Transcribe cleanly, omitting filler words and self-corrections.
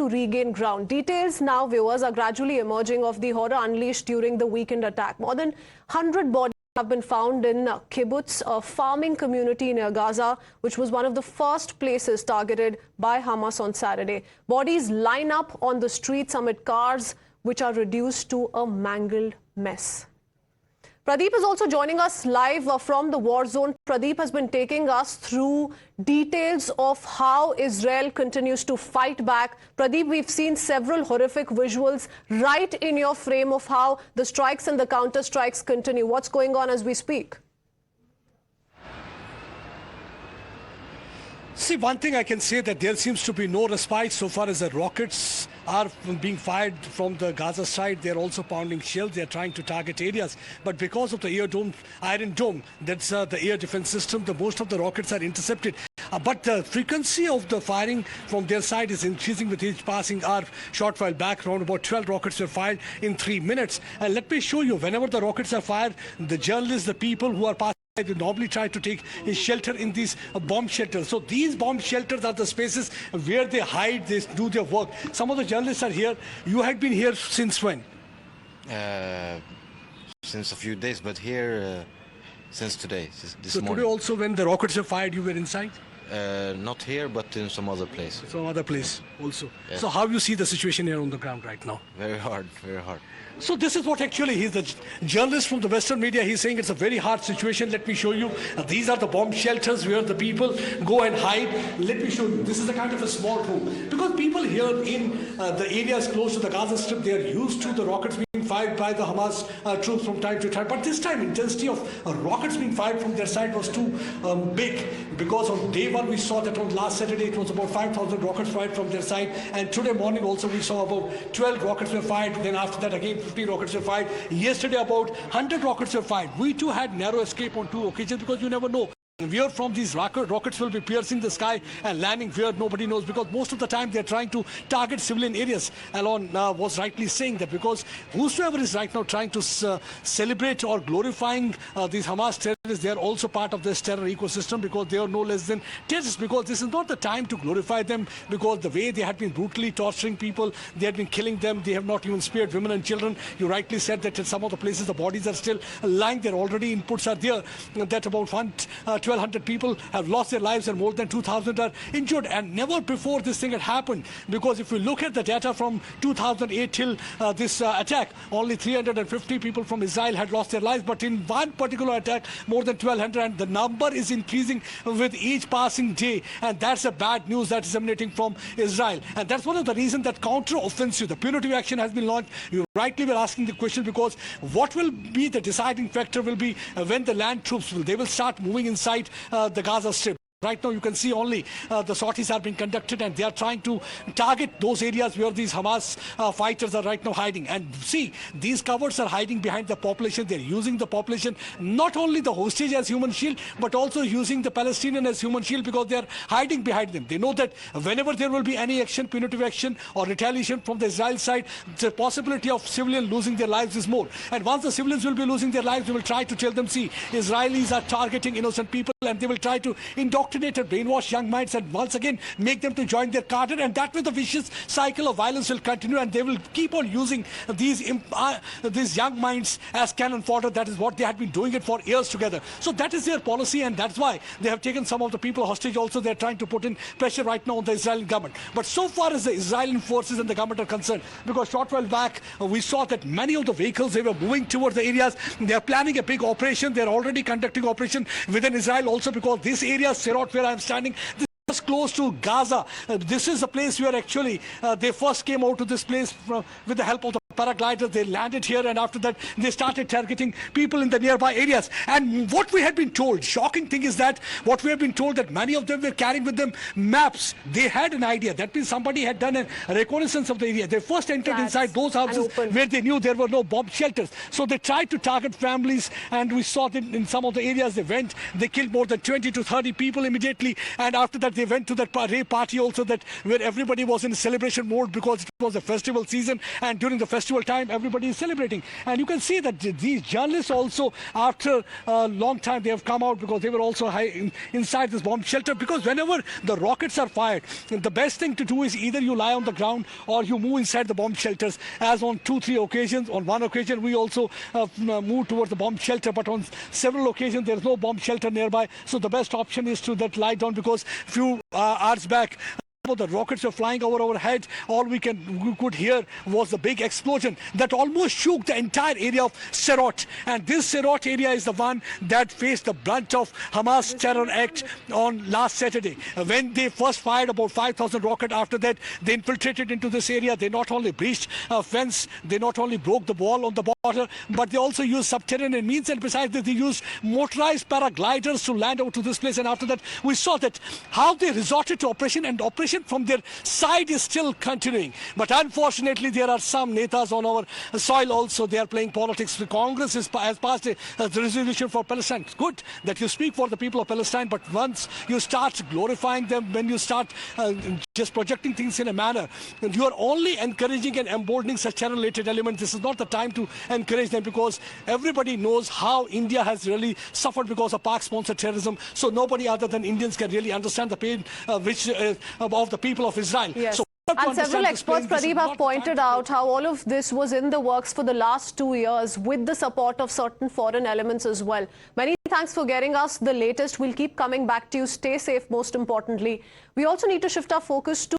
to regain ground. Details now, viewers, are gradually emerging of the horror unleashed during the weekend attack. More than 100 bodies have been found in Kibbutz, a farming community near Gaza, which was one of the first places targeted by Hamas on Saturday. Bodies line up on the streets amid cars which are reduced to a mangled mess. Pradeep is also joining us live from the war zone. Pradeep has been taking us through details of how Israel continues to fight back. Pradeep, we've seen several horrific visuals right in your frame of how the strikes and the counter strikes continue. What's going on as we speak? See, one thing I can say that there seems to be no respite so far as the rockets are being fired from the Gaza side. They're also pounding shells. They're trying to target areas. But because of the Iron Dome, that's the air defense system, most of the rockets are intercepted. But the frequency of the firing from their side is increasing with each passing hour. Short while back, around about 12 rockets were fired in 3 minutes. And let me show you, whenever the rockets are fired, the journalists, the people who are passing, they normally try to take shelter in these bomb shelters. So these bomb shelters are the spaces where they hide, they do their work. Some of the journalists are here. You had been here since when? Since a few days, but here since today, this morning. So today also when the rockets were fired, you were inside? Not here, but in some other place. Some other place also. Yes. So how you see the situation here on the ground right now? Very hard, very hard. So this is what actually he's the journalist from the Western media. He's saying it's a very hard situation. Let me show you. These are the bomb shelters where the people go and hide. Let me show you. This is a kind of a small room. Because people here in the areas close to the Gaza Strip, they are used to the rockets being fired by the Hamas troops from time to time. But this time, intensity of rockets being fired from their side was too big. Because on day one, we saw that on last Saturday, it was about 5,000 rockets fired from their side. And today morning also, we saw about 12 rockets were fired. Then after that, again, 50 rockets were fired. Yesterday, about 100 rockets were fired. We too had narrow escape on 2 occasions because you never know where from these rockets will be piercing the sky and landing where nobody knows, because most of the time they're trying to target civilian areas. Alon was rightly saying that because whosoever is right now trying to celebrate or glorifying these Hamas terrorists, they're also part of this terror ecosystem, because they are no less than terrorists, because this is not the time to glorify them, because the way they had been brutally torturing people, they had been killing them, they have not even spared women and children. You rightly said that in some of the places the bodies are still lying there. Already inputs are there that about 1,200 people have lost their lives and more than 2,000 are injured. And never before this thing had happened, because if you look at the data from 2008 till this attack, only 350 people from Israel had lost their lives. But in one particular attack, more than 1,200, and the number is increasing with each passing day. And that's a bad news that is emanating from Israel. And that's one of the reasons that counter-offensive, the punitive action has been launched. You rightly were asking the question, because what will be the deciding factor will be when the land troops they will start moving inside the Gaza Strip. Right now, you can see only the sorties are being conducted, and they are trying to target those areas where these Hamas fighters are right now hiding. And see, these covers are hiding behind the population. They're using the population, not only the hostage as human shield, but also using the Palestinian as human shield, because they're hiding behind them. They know that whenever there will be any action, punitive action or retaliation from the Israel side, the possibility of civilians losing their lives is more. And once the civilians will be losing their lives, they will try to tell them, see, Israelis are targeting innocent people, and they will try to indoctrinate and brainwash young minds and once again make them to join their cadre, and that way the vicious cycle of violence will continue, and they will keep on using these young minds as cannon fodder. That is what they had been doing it for years together. So that is their policy, and that's why they have taken some of the people hostage. Also, they're trying to put in pressure right now on the Israeli government. But so far as the Israeli forces and the government are concerned, because short while back we saw that many of the vehicles, they were moving towards the areas. They are planning a big operation. They're already conducting operation within Israel also, because this area, where I'm standing, this is close to Gaza. This is the place where actually they first came out to this place with the help of the paragliders. They landed here, and after that they started targeting people in the nearby areas. And what we had been told, shocking thing is that what we have been told, that many of them were carrying with them maps. They had an idea. That means somebody had done a reconnaissance of the area. They first entered inside those houses where they knew there were no bomb shelters. So they tried to target families, and we saw that in some of the areas they went. They killed more than 20 to 30 people immediately, and after that they went to that rave party also, that where everybody was in celebration mode, because it was a festival season, and during the festival festival time, everybody is celebrating. And you can see that these journalists also, after a long time, they have come out because they were also inside this bomb shelter. Because whenever the rockets are fired, the best thing to do is either you lie on the ground or you move inside the bomb shelters. As on 2-3 occasions, on one occasion we also moved towards the bomb shelter, but on several occasions there is no bomb shelter nearby. So the best option is to lie down, because a few hours back, the rockets were flying over our head. All we could hear was the big explosion that almost shook the entire area of Sderot. And this Sderot area is the one that faced the brunt of Hamas terror act on last Saturday. When they first fired about 5,000 rockets, after that they infiltrated into this area. They not only breached a fence, they not only broke the wall on the border, but they also used subterranean means, and besides that they used motorized paragliders to land over to this place. And after that we saw that how they resorted to operation, and operation from their side is still continuing. But unfortunately, there are some netas on our soil also. They are playing politics. The Congress has passed a resolution for Palestine. It's good that you speak for the people of Palestine, but once you start glorifying them, when you start just projecting things in a manner, you are only encouraging and emboldening such terror-related elements. This is not the time to encourage them, because everybody knows how India has really suffered because of Pak-sponsored terrorism. So nobody other than Indians can really understand the pain of the people of Israel. Yes. So and several experts, Pradeep, have pointed out how all of this was in the works for the last 2 years with the support of certain foreign elements as well. Many thanks for getting us the latest. We'll keep coming back to you. Stay safe, most importantly. We also need to shift our focus to